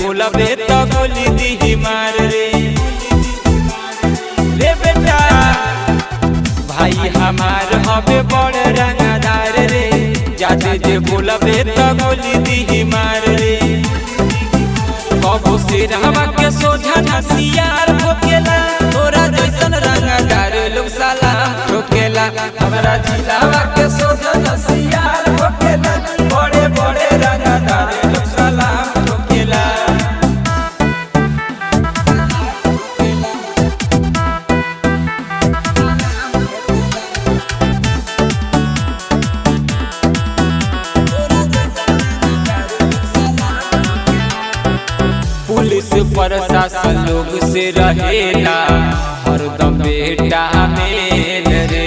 बोलबे तो गोली दी मार रे। रे बेटा भाई हमार हवे बड़ रंगदार रे, जाते जे बोलबे तो गोली दी मार रे। कबो से रहवा के सोझा नसियार ठोकेला, तोरा जैसन रंगदार लोग सलाम ठोकेला। हमरा जिलावा के सोझा नसियार ठोकेला, बड़े बड़े रंगदार लोग सलाम ठोकेला। पुलिस प्रशासन लोग से रहेला हरदम बेटा मेल रे,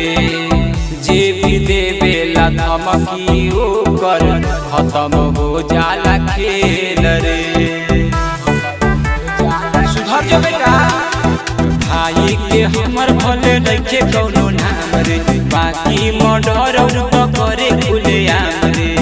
जे भी देवेला धमकी ओकर खत्म हो जाला खेल रे। सुधर जो बेटा भाई के हमर भले नइखे कौनो नाम रे, बाकी मर्डर तो करे खुलेआम रे।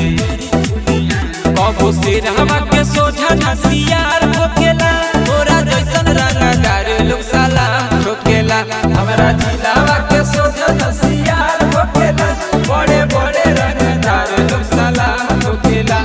कबो से रहवा के सोझा नसियार ठोकेला, तोरा जैसन रंगदार लोग सलाम ठोकेला। हमरा जिलावा के सोझा नसियार ठोकेला, बड़े बड़े रंगदार लोग सलाम ठोकेला।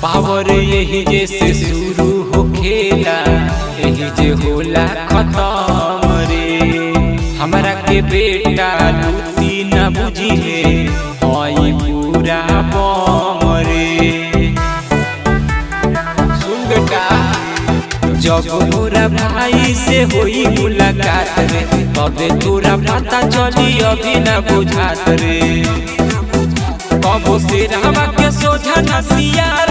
पावर यही जैसे शुरू हो खेला, यही जे होला खत्म रे। हमरा के बेटा लूटी न बुझी है, हई पूरा बम रे। सुन बेटा जब मोरा भाई से होई मुलाकात रे, तबे तोरा पता चली अभी न बुझात रे। कबो से रहवा के सोझा नसियार